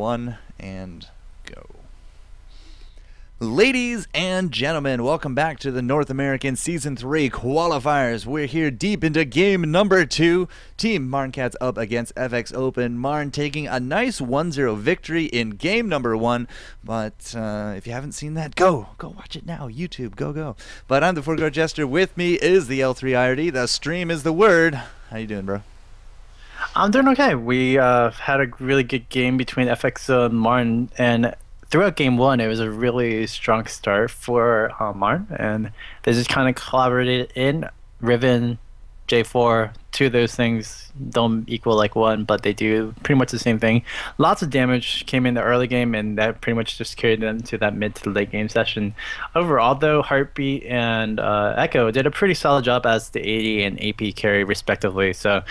1 and go. Ladies and gentlemen, welcome back to the North American Season 3 Qualifiers. We're here deep into game number 2. Team Marn Cats up against FXOpen. Marn taking a nice 1-0 victory in game number 1. But if you haven't seen that, go watch it now. YouTube, go. But I'm the FourCourtJester. With me is the L3 IRD. The stream is the word. How you doing, bro? I'm doing okay. We had a really good game between FXO and Marn, and throughout game 1, it was a really strong start for Marn, and they just kind of collaborated in Riven, J4. Two of those things don't equal like one, but they do pretty much the same thing. Lots of damage came in the early game, and that pretty much just carried them to that mid to late game session. Overall, though, Heartbeat and Echo did a pretty solid job as the AD and AP carry, respectively. So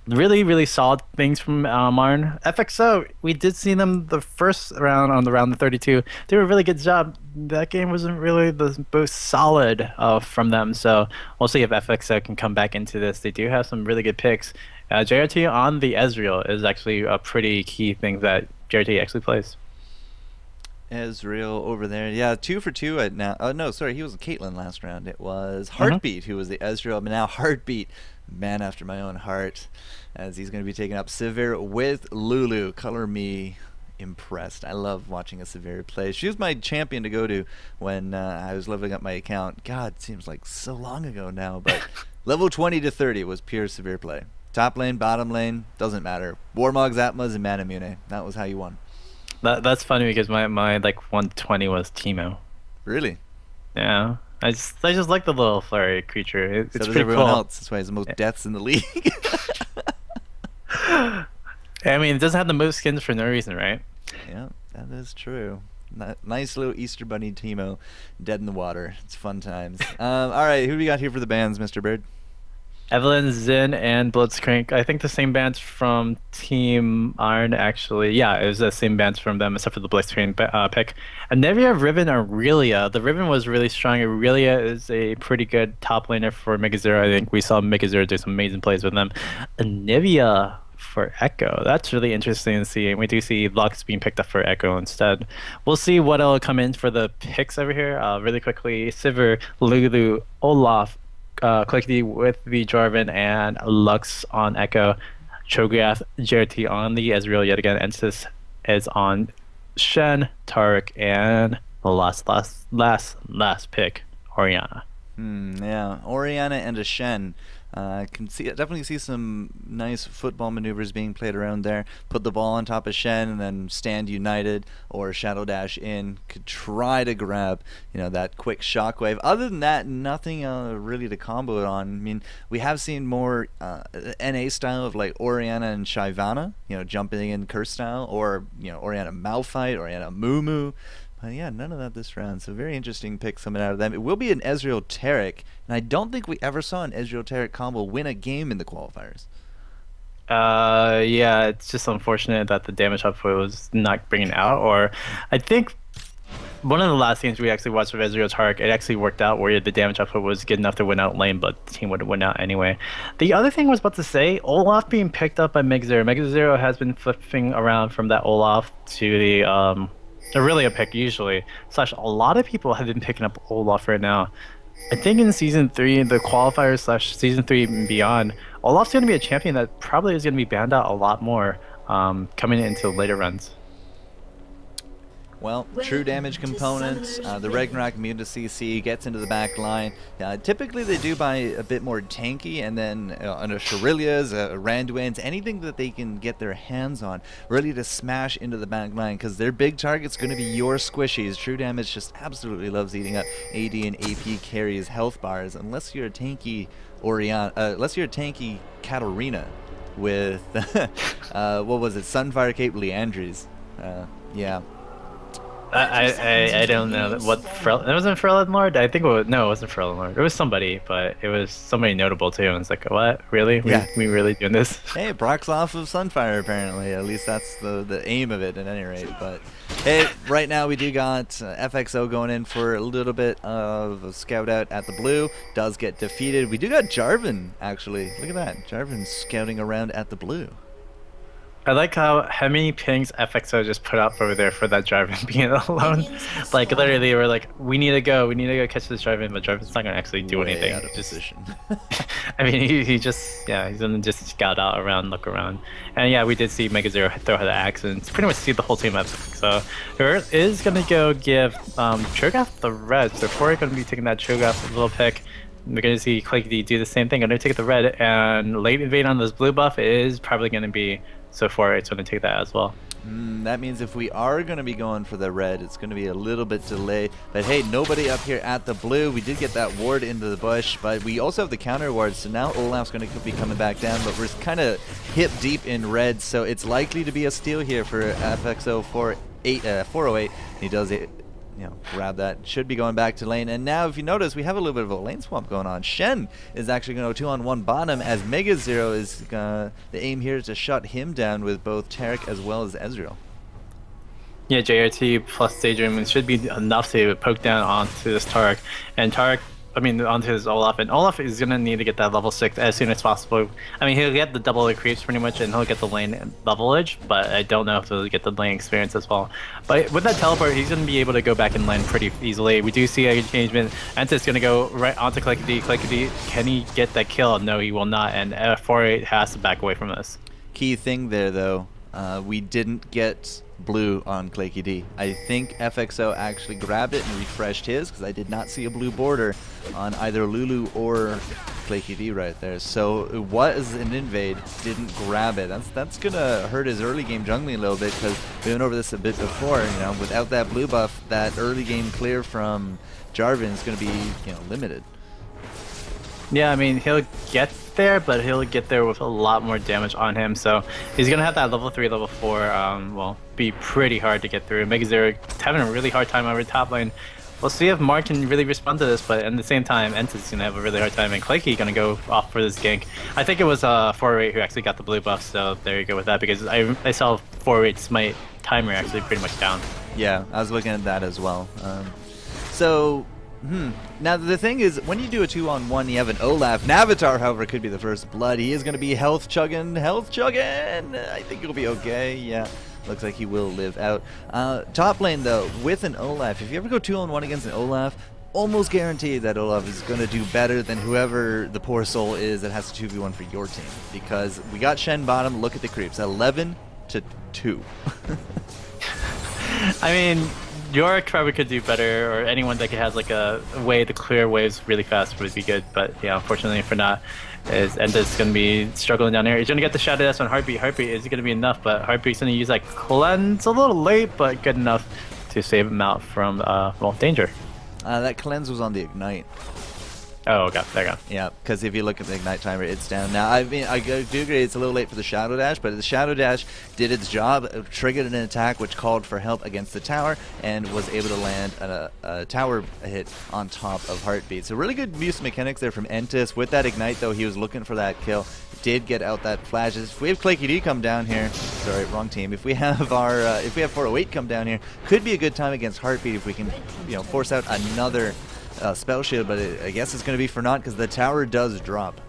really solid things from Marn. FXO, we did see them the first round on the round of 32. They did a really good job. That game wasn't really the most solid from them, so we'll see if FXO can come back into this. They do have some really good picks. JRT on the Ezreal is actually a pretty key thing that JRT actually plays. Ezreal over there, yeah, 2 for 2 at now. Oh no, sorry, he was Caitlyn last round. It was Heartbeat who was the Ezreal, but now Heartbeat, man after my own heart, as he's going to be taking up Sivir with Lulu. Color me impressed. I love watching a Sivir play. She was my champion to go to when I was leveling up my account. God, seems like so long ago now, but level 20 to 30 was pure Sivir play. Top lane, bottom lane, doesn't matter. Warmogs, Atmas, and Manamune. That was how you won. That's funny because my like 120 was Teemo. Really? Yeah. I just like the little flurry creature. It's so pretty everyone cool. else. That's why he's the most deaths in the league. I mean, it doesn't have the most skins for no reason, right? Yeah, that is true. Nice little Easter Bunny Teemo, dead in the water. It's fun times. All right, who do we got here for the bands, Mr. Bird? Evelyn, Zin, and Blitzcrank. I think the same bands from Team Iron, actually. Yeah, it was the same bands from them, except for the Blitzcrank pick. Anivia, Riven, Aurelia. The Riven was really strong. Aurelia is a pretty good top laner for Megazero. I think we saw Megazero do some amazing plays with them. Anivia for Echo. That's really interesting to see. And we do see Lux being picked up for Echo instead. We'll see what will come in for the picks over here. Really quickly, Sivir, Lulu, Olaf, Clickety with the Jarvan, and Lux on Echo. Cho'Gath, JRT on the Ezreal yet again. Ensis is on Shen, Taric, and the last pick, Orianna. Yeah, Orianna and a Shen. Definitely see some nice football maneuvers being played around there. Put the ball on top of Shen and then stand united or shadow dash in. Could try to grab, that quick shockwave. Other than that, nothing really to combo it on. I mean, we have seen more NA style of like Orianna and Shyvana, jumping in curse style, or Orianna Malphite, Orianna Mumu. But yeah, none of that this round. So very interesting picks coming out of them. It will be an Ezreal Taric, and I don't think we ever saw an Ezreal Taric combo win a game in the qualifiers. Yeah, it's just unfortunate that the damage output was not bringing out. Or I think one of the last games we actually watched with Ezreal Taric, it actually worked out where the damage output was good enough to win out lane, but the team would have won out anyway. The other thing I was about to say, Olaf being picked up by Megazero. Megazero has been flipping around from that Olaf to the Aurelia pick usually. / a lot of people have been picking up Olaf right now. I think in Season 3, the qualifiers / Season 3 and beyond, Olaf's going to be a champion that probably is going to be banned out a lot more coming into later runs. Well, true damage components, the Ragnarok immune to CC, gets into the back line. Typically they do buy a bit more tanky, and then under Shirilias, Randuins, anything that they can get their hands on, really to smash into the back line, because their big target's going to be your squishies. True damage just absolutely loves eating up AD and AP carries health bars, unless you're a tanky unless you're a tanky Katarina with, what was it, Sunfire Cape Leandries. Yeah. I don't know what it wasn't Ferelden Lord. I think it was, no, it wasn't Ferelden Lord. It was somebody, but it was somebody notable too. And it's like, what? Really? Yeah. We really doing this? Hey, it procs off of Sunfire apparently. At least that's the aim of it at any rate. But hey, right now we do got FXO going in for a little bit of a scout out at the blue. Does get defeated. We do got Jarvan actually. Look at that. Jarvan scouting around at the blue. I like how many pings FXO just put up over there for that Jarvan being alone. Like literally, we're like, we need to go catch this Jarvan, but Jarvan's not gonna actually do Way anything. out of position. I mean, he just he's gonna just scout out around, look around, and yeah, we did see Mega Zero throw the axe and pretty much see the whole team up. So Earth is gonna go give Cho'Gath the red. So Fourier gonna be taking that Cho'Gath little pick. We're gonna see Claky do the same thing. Gonna take the red and late invade on this blue buff is probably gonna be. So far, it's going to take that as well. That means if we are going to be going for the red, it's going to be a little bit delayed. But hey, nobody up here at the blue. We did get that ward into the bush, but we also have the counter ward. So now Olaf's going to be coming back down, but we're kind of hip deep in red. So it's likely to be a steal here for FXO 408. He does it. Grab that. Should be going back to lane. And now, if you notice, we have a little bit of a lane swap going on. Shen is actually going to go 2-on-1 bottom, as Mega Zero is the aim here is to shut him down with both Taric as well as Ezreal. Yeah, JRT plus Daydream should be enough to poke down onto this Taric. And Taric, onto his Olaf. And Olaf is going to need to get that level 6 as soon as possible. He'll get the double creeps pretty much, and he'll get the lane levelage, but I don't know if he'll get the lane experience as well. But with that teleport, he's going to be able to go back in lane pretty easily. We do see a engagement. Entis going to go right onto Clickety. Clickety, can he get that kill? No, he will not, and 4-8 has to back away from this. Key thing there, though, we didn't get blue on Claky D. I think FXO actually grabbed it and refreshed his, because I did not see a blue border on either Lulu or Claky D right there. So it was an invade, didn't grab it. That's gonna hurt his early game jungling a little bit, because we went over this a bit before. Without that blue buff, that early game clear from Jarvan is gonna be limited. Yeah, he'll get there, but he'll get there with a lot more damage on him. So he's gonna have that level 3, level 4. Well, be pretty hard to get through. Mega Zero having a really hard time over top lane. We'll see if Marn can really respond to this, but at the same time, Entis is gonna have a really hard time, and Claky gonna go off for this gank. I think it was 4-8 who actually got the blue buff, so there you go with that, because I saw 4-8 smite timer actually pretty much down. Yeah, I was looking at that as well. Now the thing is, when you do a 2-on-1, you have an Olaf. Navatar, however, could be the first blood. He is going to be health chugging. I think he'll be okay. Yeah, looks like he will live out. Top lane though, with an Olaf, if you ever go 2-on-1 against an Olaf, almost guaranteed that Olaf is going to do better than whoever the poor soul is that has to 2v1 for your team. Because we got Shen bottom. Look at the creeps, 11-2. Yorick probably could do better, or anyone that has like a way to clear waves really fast would be good, but yeah, unfortunately for not, Entis going to be struggling down here. He's going to get the Shadow Dash on Heartbeat. Heartbeat is going to be enough, but Heartbeat's going to use that cleanse a little late, but good enough to save him out from, danger. That cleanse was on the Ignite. Oh, okay, there you go. Yeah, because if you look at the Ignite timer, it's down. Now, I do agree it's a little late for the Shadow Dash, but the Shadow Dash did its job, triggered an attack which called for help against the tower, and was able to land a tower hit on top of Heartbeat. So really good use of mechanics there from Entis. With that Ignite, though, he was looking for that kill. Did get out that flashes. If we have Claky D come down here, sorry, wrong team. If we have our, if we have 408 come down here, could be a good time against Heartbeat if we can, force out another spell shield, but I guess it's going to be for naught because the tower does drop.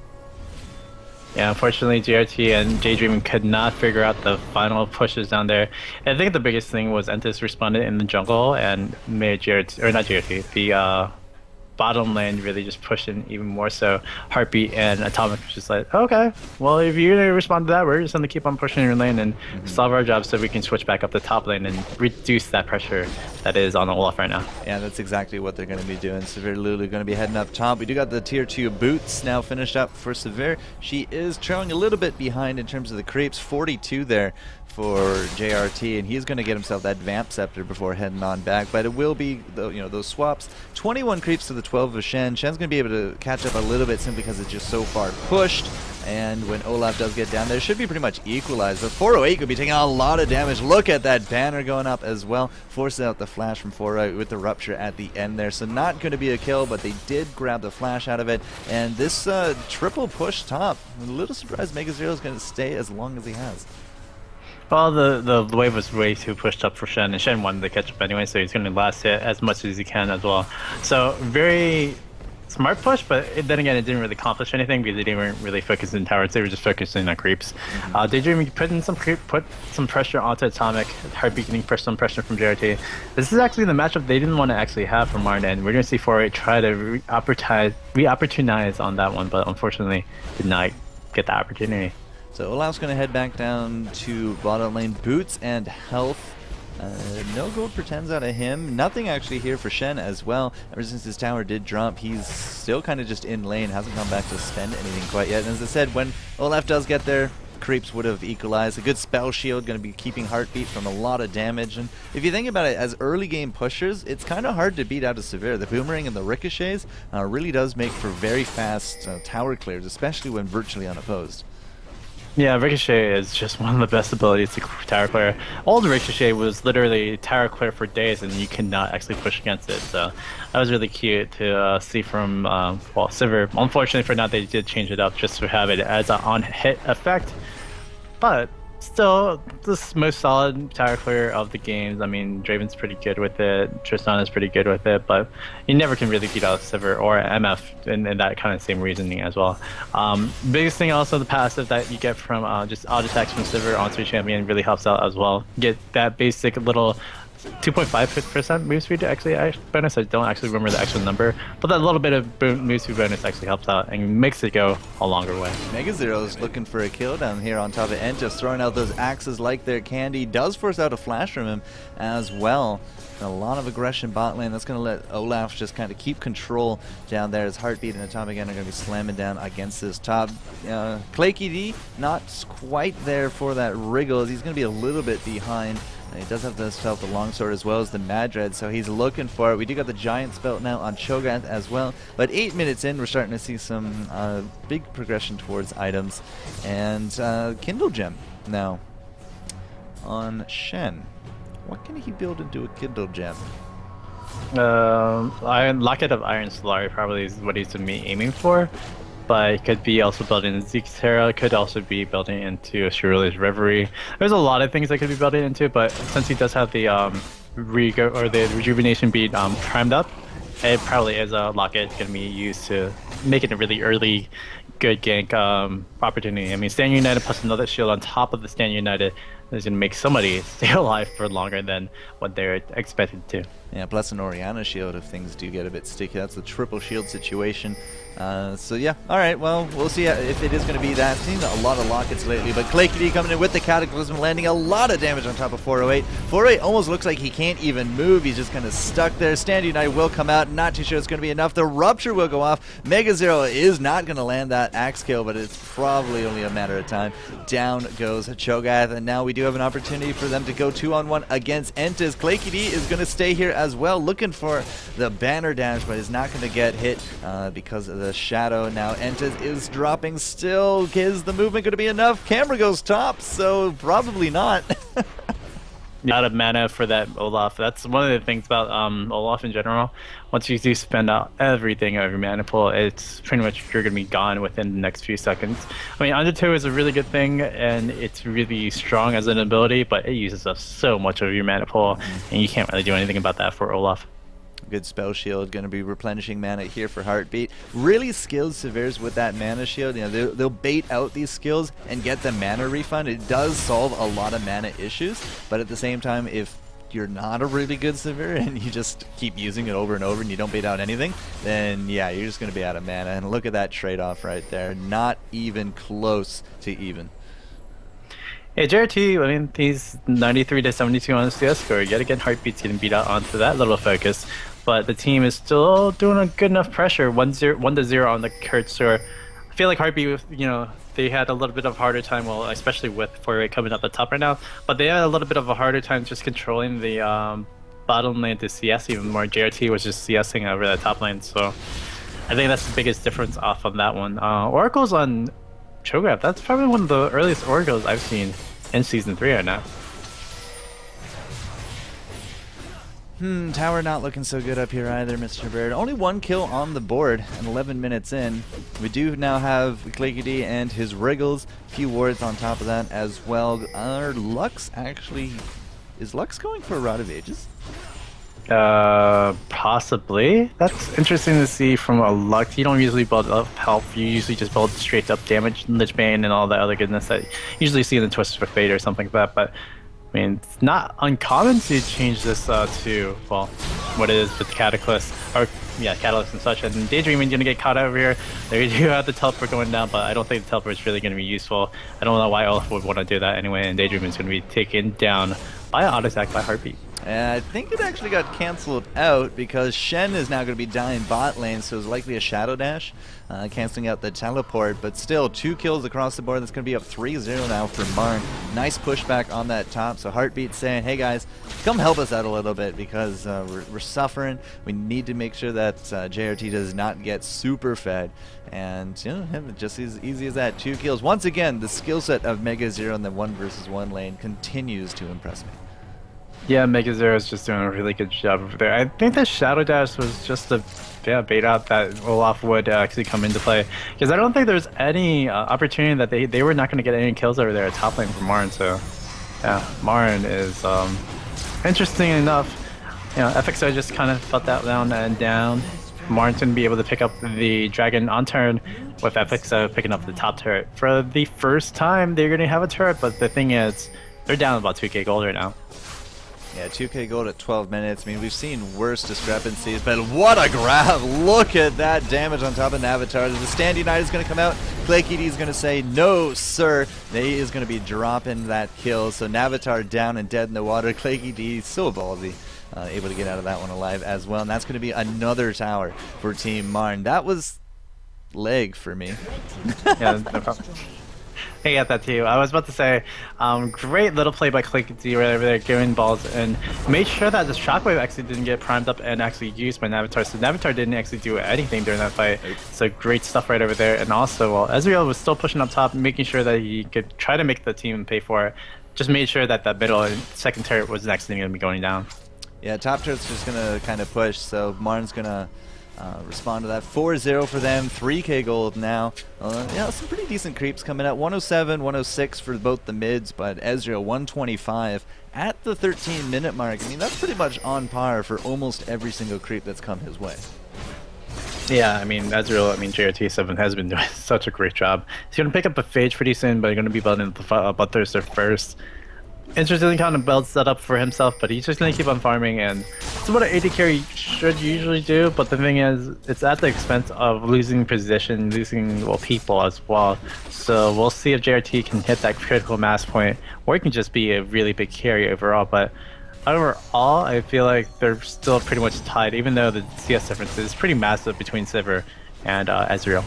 Yeah, unfortunately, GRT and Daydream could not figure out the final pushes down there. And I think the biggest thing was Entis responded in the jungle and made GRT, or not GRT, the bottom lane really just pushing even more so. Heartbeat and Atomic was just like, okay, well, if you're going to respond to that, we're just going to keep on pushing your lane and solve our job so we can switch back up the top lane and reduce that pressure that is on Olaf right now. Yeah, that's exactly what they're going to be doing. Severe Lulu going to be heading up top. We do got the tier 2 boots now finished up for Severe. She is trailing a little bit behind in terms of the creeps, 42 there for JRT, and he's going to get himself that Vamp Scepter before heading on back. But it will be, those swaps. 21 creeps to the 12 of Shen. Shen's going to be able to catch up a little bit simply because it's just so far pushed. And when Olaf does get down there, it should be pretty much equalized. The 408 could be taking a lot of damage. Look at that banner going up as well. Forces out the flash from 408 with the rupture at the end there. So not going to be a kill, but they did grab the flash out of it. And this triple push top, I'm a little surprised Mega Zero is going to stay as long as he has. Well, the wave was way too pushed up for Shen, and Shen wanted to catch up anyway, so he's going to last it as much as he can as well. So very smart push, but then again, it didn't really accomplish anything because they weren't really focusing on towers. They were just focusing on creeps. Daydream put some pressure onto Atomic. Heartbeat getting some pressure from JRT. This is actually the matchup they didn't want to actually have from Marn, and we're going to see 4-8 try to re-opportunize on that one, but unfortunately did not get the opportunity. So Olaf's going to head back down to bottom lane. Boots and health. No gold pretends out of him. Nothing actually here for Shen as well. Ever since his tower did drop, he's still kind of just in lane. Hasn't gone back to spend anything quite yet. And as I said, when Olaf does get there, creeps would have equalized. A good spell shield going to be keeping Heartbeat from a lot of damage. And if you think about it, as early game pushers, it's kind of hard to beat out of Severe. The boomerang and the ricochets really does make for very fast tower clears, especially when virtually unopposed. Yeah, Ricochet is just one of the best abilities to tower clear. Old Ricochet was literally tower clear for days and you cannot actually push against it. So that was really cute to see from, well, Sivir. Unfortunately for now, they did change it up just to have it as an on-hit effect. But still, this most solid tower clear of the games. I mean, Draven's pretty good with it, Tristan is pretty good with it, but you never can really beat out Sivir or MF in that kind of same reasoning as well. Biggest thing also, the passive that you get from just odd attacks from Sivir onto a champion really helps out as well. Get that basic little 2.5% move speed actually bonus. I don't actually remember the actual number, but that little bit of move speed bonus actually helps out and makes it go a longer way. Mega Zero's looking for a kill down here on top of Ent, just throwing out those axes like they're candy. Does force out a flash from him as well. A lot of aggression bot lane. That's going to let Olaf just kind of keep control down there. His Heartbeat and Atomic End are going to be slamming down against this top. Claky D not quite there for that wriggle. He's going to be a little bit behind. He does have the longsword as well as the Madred, so he's looking for it. We do got the giant spell now on Cho'Gath as well. But 8 minutes in, we're starting to see some big progression towards items. And Kindle Gem now on Shen. What can he build into a Kindle Gem? Locket of Iron Solari probably is what he's aiming for. But it could be also building in Zeke's Terra, could also be building into Shiruli's Reverie. There's a lot of things that could be building into, but since he does have the the rejuvenation bead primed up, it probably is a locket going to be used to make it a really early good gank opportunity. I mean, Stand United plus another shield on top of the Stand United is going to make somebody stay alive for longer than what they're expected to. Yeah, plus an Orianna shield if things do get a bit sticky. That's a triple shield situation. So yeah, alright, well, we'll see if it is going to be that. Seen a lot of lockets lately, but Claky coming in with the Cataclysm, landing a lot of damage on top of 408. 408 almost looks like he can't even move. He's just kind of stuck there. Stand United will come out. Not too sure it's going to be enough. The Rupture will go off. Mega Zero is not going to land that axe kill, but it's probably only a matter of time. Down goes Cho'Gath, and now we do have an opportunity for them to go 2-on-1 against Entas. Claky D is going to stay here as well, looking for the banner dash, but is not going to get hit because of the shadow. Now Entas is dropping still. Is the movement going to be enough? Camera goes top, so probably not. Out of mana for that Olaf. That's one of the things about Olaf in general. Once you do spend out everything of your mana pool, it's pretty much you're going to be gone within the next few seconds. I mean, Undertow is a really good thing, and it's really strong as an ability, but it uses up so much of your mana pool, and you can't really do anything about that for Olaf. Good spell shield, going to be replenishing mana here for Heartbeat. Really skilled Severes with that mana shield. You know, they'll bait out these skills and get the mana refund. It does solve a lot of mana issues, but at the same time, if you're not a really good Severe and you just keep using it over and over and you don't bait out anything, then yeah, you're just going to be out of mana. And look at that trade-off right there. Not even close to even. Yeah, JRT, I mean, he's 93 to 72 on the CS score. Yet again, Heartbeat's getting beat out onto that little focus. But the team is still doing a good enough pressure. 1-0 on the Kurt store. I feel like Heartbeat, you know, they had a little bit of a harder time, well, especially with 4-8 coming up the top right now. But they had a little bit of a harder time just controlling the bottom lane to CS even more. JRT was just CSing over the top lane. So I think that's the biggest difference off of that one. Oracle's on Cho'Gath. That's probably one of the earliest Oracles I've seen in Season 3 right now. Tower not looking so good up here either, Mr. Bird. Only one kill on the board and 11 minutes in. We do now have Claky D and his Wriggles. A few wards on top of that as well. Our Lux actually... Is Lux going for a Rod of Ages? Possibly. That's interesting to see from a Lux. You don't usually build up health. You usually just build straight up damage, Lich Bane, and all that other goodness that you usually see in the Twisted of Fate or something like that. But I mean, it's not uncommon to change this to, well, what it is with Cataclysm, or yeah, Catalyst and such. And Daydreaming's gonna get caught over here. There you do have the teleport going down, but I don't think the teleport is really gonna be useful. I don't know why Olaf would want to do that anyway, and Daydreaming's gonna be taken down by an auto attack by Heartbeat. I think it actually got cancelled out because Shen is now going to be dying bot lane, so it's likely a Shadow Dash, cancelling out the teleport. But still, 2 kills across the board. That's going to be up 3-0 now for Marn. Nice pushback on that top. So Heartbeat saying, hey guys, come help us out a little bit because we're suffering. We need to make sure that JRT does not get super fed. And you know, just as easy as that. 2 kills. Once again, the skill set of Mega Zero in the 1 versus 1 lane continues to impress me. Yeah, Mega Zero is just doing a really good job over there. I think the Shadow Dash was just a bait out that Olaf would actually come into play. Because I don't think there's any opportunity that they were not going to get any kills over there at top lane from Marn. So, yeah, Marn is interesting enough. You know, FXO just kind of felt that down and down. Marn's going to be able to pick up the Dragon on turn with FXO picking up the top turret. For the first time, they're going to have a turret, but the thing is, they're down about 2k gold right now. Yeah, 2k gold at 12 minutes. I mean, we've seen worse discrepancies, but what a grab! Look at that damage on top of Navatar. The Stand United is going to come out. Claykey is going to say, no, sir. He is going to be dropping that kill. So Navatar down and dead in the water. Claykey so ballsy. Able to get out of that one alive as well. And that's going to be another tower for Team Marn. That was leg for me. Yeah, no problem. I got that too. I was about to say, great little play by Clickety right over there, giving balls, and made sure that the Shockwave actually didn't get primed up and actually used by Navatar. So Navatar didn't actually do anything during that fight. So great stuff right over there. And also, well, Ezreal was still pushing up top, making sure that he could try to make the team pay for it. Just made sure that that middle and second turret was next thing going to be going down. Yeah, top turret's just going to kind of push, so Marn's going to respond to that. 4-0 for them, 3k gold now. Yeah, some pretty decent creeps coming out. 107, 106 for both the mids, but Ezreal 125 at the 13-minute mark. I mean, that's pretty much on par for almost every single creep that's come his way. Yeah, I mean, Ezreal, JRT7 has been doing such a great job. He's going to pick up a Phage pretty soon, but he's going to be building the Bloodthirster first. Interesting kind of build setup for himself, but he's just going to keep on farming, and it's what an AD carry should usually do, but the thing is, it's at the expense of losing position, losing, well, people as well. So we'll see if JRT can hit that critical mass point, or he can just be a really big carry overall, but overall, I feel like they're still pretty much tied, even though the CS difference is pretty massive between Sivir and Ezreal.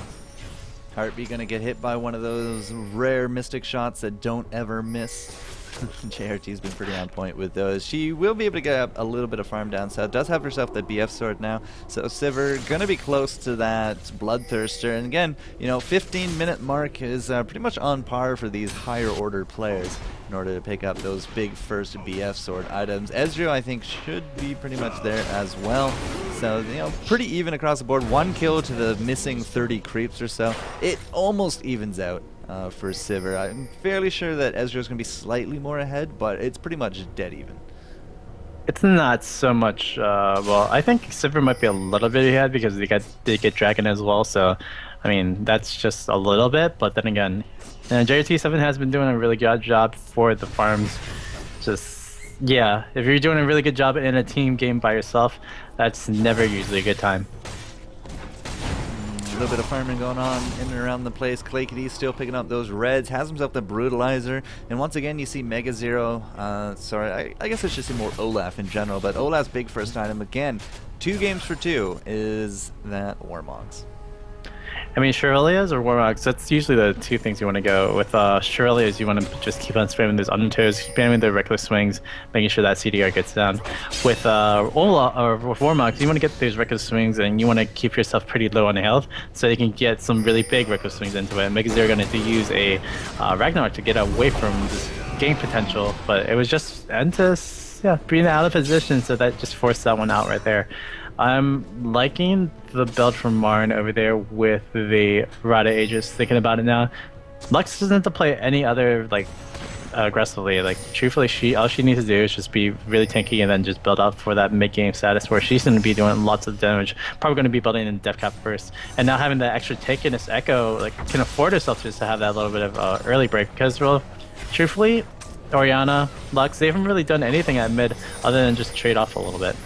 Heartbeat going to get hit by one of those rare Mystic shots that don't ever miss. JRT's been pretty on point with those. She will be able to get a little bit of farm down south. Does have herself the BF sword now. So Sivir going to be close to that Bloodthirster. And again, you know, 15-minute mark is pretty much on par for these higher order players in order to pick up those big first BF sword items. Ezreal, I think, should be pretty much there as well. So, you know, pretty even across the board. 1 kill to the missing 30 creeps or so. It almost evens out. For Sivir. I'm fairly sure that Ezreal's going to be slightly more ahead, but it's pretty much dead even. It's not so much, well, I think Sivir might be a little bit ahead because they get Dragon as well, so, I mean, that's just a little bit, but then again, JRT7 has been doing a really good job for the farms. Just, yeah, if you're doing a really good job in a team game by yourself, that's never usually a good time. A little bit of farming going on in and around the place. Claykety still picking up those reds, has himself the Brutalizer, and once again you see Mega Zero, sorry, I guess I should say more Olaf in general, but Olaf's big first item, again, 2 games for 2, is that Warmogs. I mean, Shurelya's or Warmogs, that's usually the 2 things you want to go. With Shurelya's, you want to just keep on spamming those undertows, spamming the reckless swings, making sure that CDR gets down. With Olaf, or with Warmogs, you want to get those reckless swings and you want to keep yourself pretty low on health so you can get some really big reckless swings into it. And Mega Zero going to use a Ragnarok to get away from this game potential, but it was just Entus, yeah, being out of position, so that just forced that one out right there. I'm liking the build from Marn over there with the Riot Aegis. Thinking about it now, Lux doesn't have to play any other like aggressively. Like truthfully, all she needs to do is just be really tanky and then just build up for that mid game status where she's going to be doing lots of damage. Probably going to be building in def cap first, and now having that extra take in this Echo, like can afford herself just to have that little bit of early break because, well, truthfully, Orianna, Lux, they haven't really done anything at mid other than just trade off a little bit.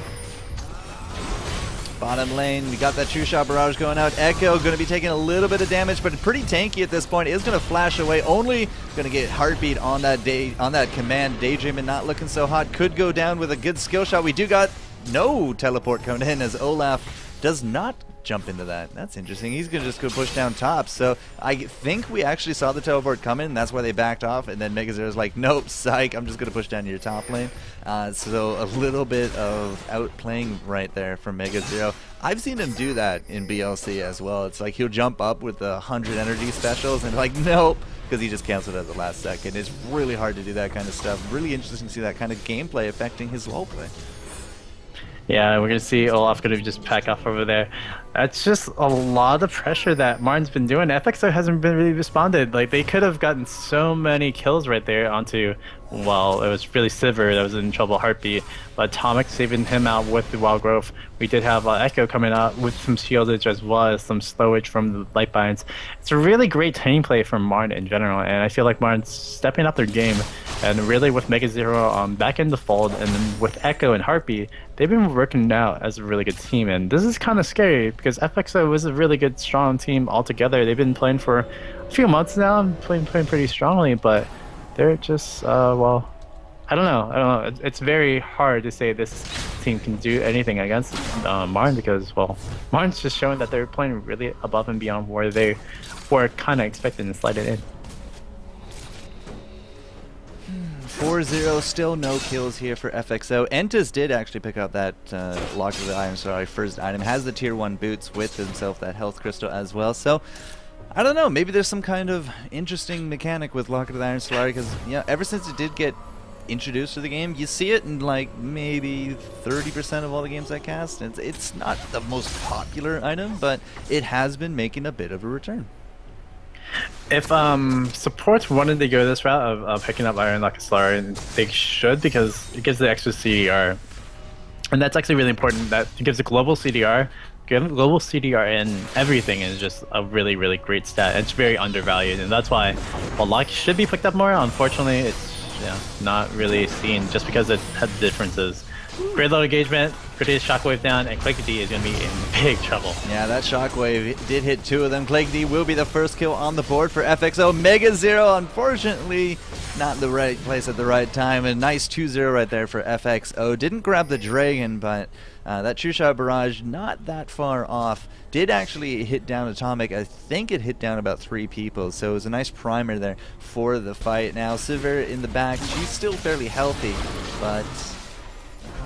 Bottom lane, we got that True Shot Barrage going out. Echo going to be taking a little bit of damage, but pretty tanky at this point. Is going to flash away. Only going to get Heartbeat on that command. Daydreaming not looking so hot. Could go down with a good skill shot. We do got no teleport coming in as Olaf does not jump into that. That's interesting. He's going to just go push down top. So I think we actually saw the teleport coming, and that's why they backed off. And then MegaZero's like, nope, psych, I'm just going to push down your top lane. So a little bit of outplaying right there from MegaZero. I've seen him do that in BLC as well. It's like he'll jump up with the 100 energy specials and like, nope, because he just canceled at the last second. It's really hard to do that kind of stuff. Really interesting to see that kind of gameplay affecting his role play. Yeah, we're going to see Olaf going to just pack off over there. That's just a lot of pressure that Marn's been doing. FXO hasn't been really responded. Like, they could have gotten so many kills right there onto, well, it was really Sivir that was in trouble, Heartbeat, but Atomic saving him out with the Wild Growth. We did have Echo coming out with some shieldage as well as some slowage from the light binds. It's a really great team play from Marn in general, and I feel like Marn's stepping up their game. And really with MegaZero back in the fold, and then with Echo and Heartbeat, they've been working out as a really good team. And this is kind of scary because FXO was a really good, strong team altogether. They've been playing for a few months now, playing pretty strongly, but they're just, well, I don't know. It's very hard to say this team can do anything against Marn because, well, Marn's just showing that they're playing really above and beyond where they were kind of expecting to slide it in. 4-0, still no kills here for FXO. Entus did actually pick up that Lock of the Iron Star first item. Has the tier 1 boots with himself, that health crystal as well. So, I don't know, maybe there's some kind of interesting mechanic with Lock of the Iron Star because, yeah, ever since it did get introduced to the game, you see it in like maybe 30% of all the games I cast. It's not the most popular item, but it has been making a bit of a return. If supports wanted to go this route of picking up Iron Lock and they should, because it gives the extra CDR, and that's actually really important. That it gives a global CDR. Global CDR in everything is just a really, really great stat. It's very undervalued, and that's why while Lock should be picked up more, unfortunately, it's not really seen just because it had differences. Great low engagement, Critical Shockwave down, and Clickety is going to be in big trouble. Yeah, that Shockwave did hit 2 of them. Clickety will be the first kill on the board for FXO. MegaZero, unfortunately, not in the right place at the right time. A nice 2-0 right there for FXO. Didn't grab the Dragon, but that True Shot Barrage not that far off. Did actually hit down Atomic. I think it hit down about 3 people, so it was a nice primer there for the fight. Now, Sivir in the back, she's still fairly healthy, but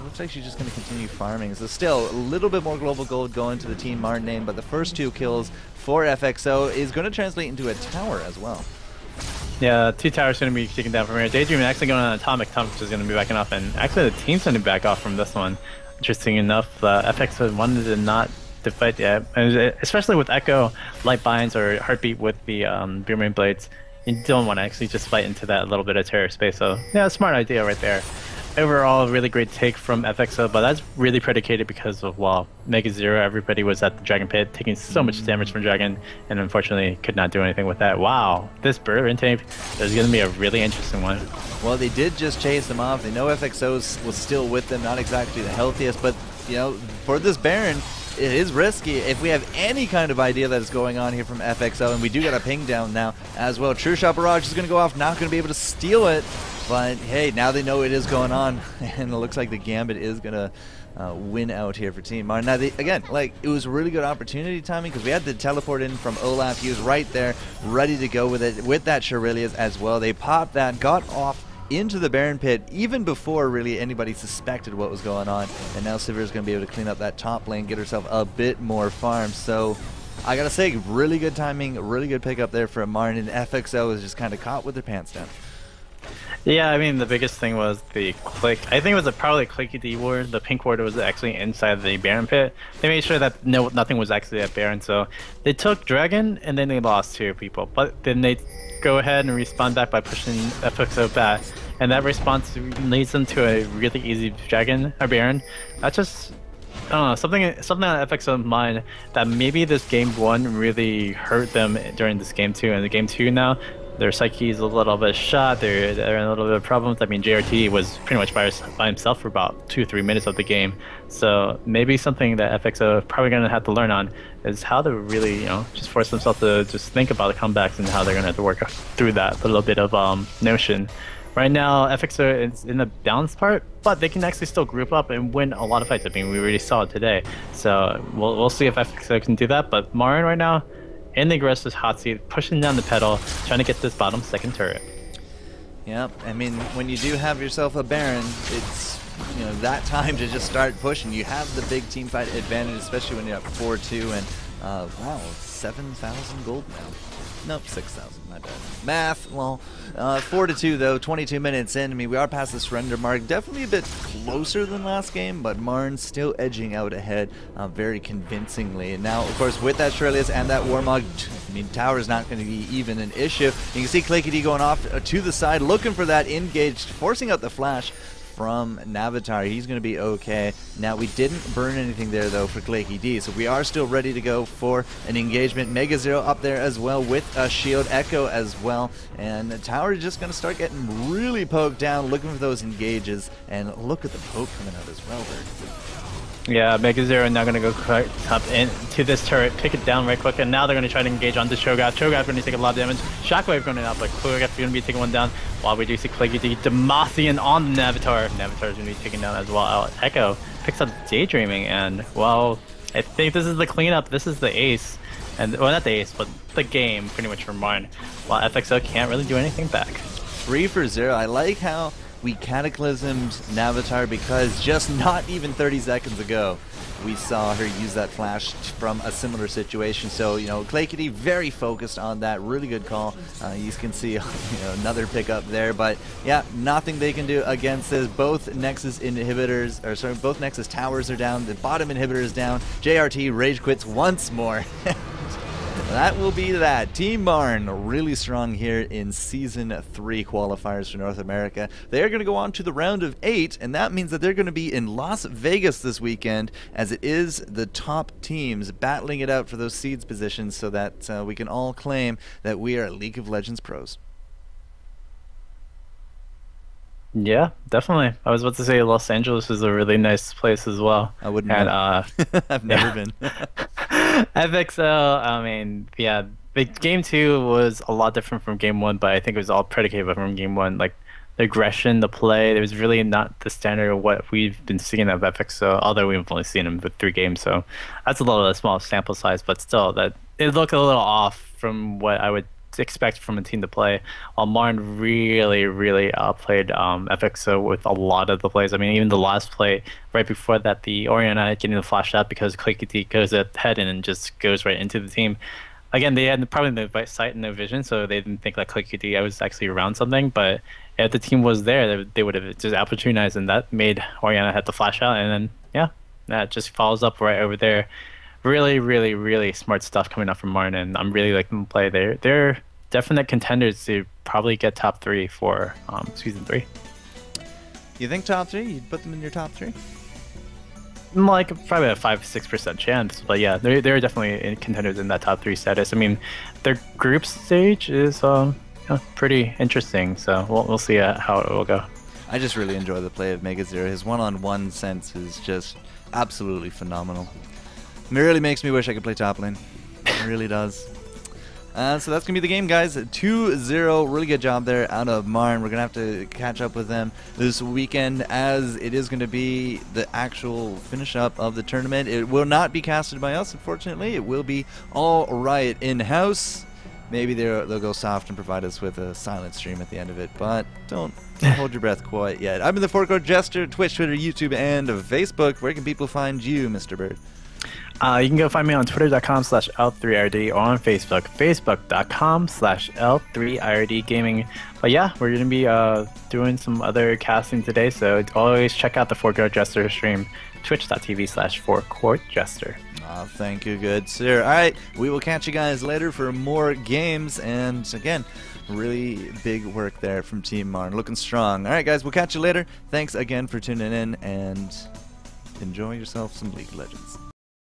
looks like she's just going to continue farming. So still a little bit more global gold going to the Team Marn name, but the first 2 kills for FXO is going to translate into a tower as well. Yeah, 2 towers going to be taken down from here. Daydream actually going on Atomic. Atomic is going to be backing off, and actually the team's going to back off from this one. Interesting enough, FXO wanted to not to fight yet, and especially with Echo, Light Binds, or Heartbeat with the Boomerang Blades. You don't want to actually just fight into that little bit of terror space. So yeah, smart idea right there. Overall, a really great take from FXO, but that's really predicated because of, well, MegaZero, everybody was at the Dragon Pit taking so much damage from Dragon, and unfortunately could not do anything with that. Wow, this burn tape is going to be a really interesting one. Well, they did just chase them off. They know FXO was still with them, not exactly the healthiest, but, you know, for this Baron, it is risky. If we have any kind of idea that is going on here from FXO, and we do get a ping down now as well. True Shot Barrage is going to go off, not going to be able to steal it. But hey, now they know it is going on, and it looks like the Gambit is going to win out here for Team Marn. Now, again, like, it was really good opportunity timing because we had the teleport in from Olaf. He was right there, ready to go with it, with that Shurelius as well. They popped that, got off into the Baron Pit even before really anybody suspected what was going on. And now Sivir is going to be able to clean up that top lane, get herself a bit more farm. So I got to say, really good timing, really good pickup there for Marn, and FXO is just kind of caught with their pants down. Yeah, I mean the biggest thing was the click. I think it was probably a clicky D ward. The pink ward was actually inside the Baron pit. They made sure that nothing was actually at Baron, so they took Dragon and then they lost 2 people. But then they go ahead and respawn back by pushing FXO back, and that response leads them to a really easy Dragon or Baron. That's just I don't know, something on FXO mind that maybe this game 1 really hurt them during this game 2, and the game 2 now their psyche is a little bit shot. They're in a little bit of problems. I mean, JRT was pretty much by himself for about 2-3 minutes of the game. So maybe something that FXO is probably going to have to learn on is how to really, just force themselves to just think about the comebacks and how they're going to have to work through that little bit of notion. Right now, FXO is in the balance part, but they can actually still group up and win a lot of fights. I mean, we already saw it today. So we'll see if FXO can do that. But Marn right now, in the aggressive hot seat, pushing down the pedal, trying to get this bottom second turret. Yep, I mean, when you do have yourself a Baron, it's that time to just start pushing. You have the big team fight advantage, especially when you're up 4-2 and wow, 7,000 gold now. Nope, 6,000, my bad. Math, well, 4-2 though, 22 minutes in. I mean, we are past the surrender mark. Definitely a bit closer than last game, but Marn still edging out ahead very convincingly. And now, of course, with that Shurelius and that Warmog, I mean, tower is not going to be even an issue. You can see Clickety going off to the side, looking for that engaged, forcing out the flash from Navatar. He's going to be okay. Now, we didn't burn anything there, though, for Claky D, so we are still ready to go for an engagement. Mega Zero up there as well with a shield. Echo as well. And the tower is just going to start getting really poked down, looking for those engages. And look at the poke coming out as well, Bird. Yeah, Mega Zero now going to go up into this turret, pick it down right quick, and now they're going to try to engage on the Cho'Gath. Cho'Gath's going to take a lot of damage. Shockwave going out, but Cho'Gath's going to be taking one down, while we do see Claky D Demacian on the Navatar. Navatar's going to be taken down as well. Echo picks up Daydreaming, and, well, I think this is the cleanup. This is the ace. And, well, not the ace, but the game, pretty much, for Marn. While FXO can't really do anything back. 3 for 0. I like how we cataclysmed Navatar because just not even 30 seconds ago we saw her use that flash from a similar situation. So, Claykity very focused on that. Really good call. You can see another pickup there, but yeah, nothing they can do against this. Both Nexus inhibitors, or sorry, both Nexus towers are down. The bottom inhibitor is down. JRT rage quits once more. That will be that. Team Marn really strong here in Season 3 qualifiers for North America. They're going to go on to the round of 8, and that means that they're going to be in Las Vegas this weekend, as it is the top teams battling it out for those seeds positions so that we can all claim that we are League of Legends pros. Yeah, definitely. I was about to say Los Angeles is a really nice place as well. I wouldn't know. I've never been. FXO, I mean, yeah, the game 2 was a lot different from game 1, but I think it was all predicated from game 1. Like, the aggression, the play, it was really not the standard of what we've been seeing of FXO, although we've only seen them with 3 games, so that's a little bit of a small sample size, but still, that it looked a little off from what I would expect from a team to play, while Marn really outplayed FXO with a lot of the plays. I mean, even the last play right before that, the Oriana getting the flash out because Clickety goes ahead and just goes right into the team. Again, they had probably no sight and no vision, so they didn't think that Clickety was actually around something, but if the team was there, they would have just opportunized, and that made Oriana have to flash out, and then, yeah, that just follows up right over there. Really smart stuff coming up from Marn, and I'm really liking them play. They're definite contenders to probably get top 3 for Season 3. You think top 3? You'd put them in your top 3? Like probably a 5-6% chance, but yeah, they're definitely contenders in that top 3 status. I mean, their group stage is pretty interesting, so we'll see how it will go. I just really enjoy the play of Mega Zero. His one-on-one sense is just absolutely phenomenal. It really makes me wish I could play top lane. It really does. So that's going to be the game, guys. 2-0. Really good job there out of Marn. We're going to have to catch up with them this weekend, as it is going to be the actual finish up of the tournament. It will not be casted by us, unfortunately. It will be all Riot in-house. Maybe they'll go soft and provide us with a silent stream at the end of it, but don't hold your breath quite yet. I've been the FourCourtJester, Twitch, Twitter, YouTube, and Facebook. Where can people find you, Mr. Bird? You can go find me on twitter.com/L3IRD or on Facebook, facebook.com/L3IRD Gaming. But yeah, we're going to be doing some other casting today, so always check out the FourCourtJester stream, twitch.tv/FourCourtJester. Thank you, good sir. All right, we will catch you guys later for more games. And again, really big work there from Team Marn. Looking strong. All right, guys, we'll catch you later. Thanks again for tuning in, and enjoy yourself some League of Legends.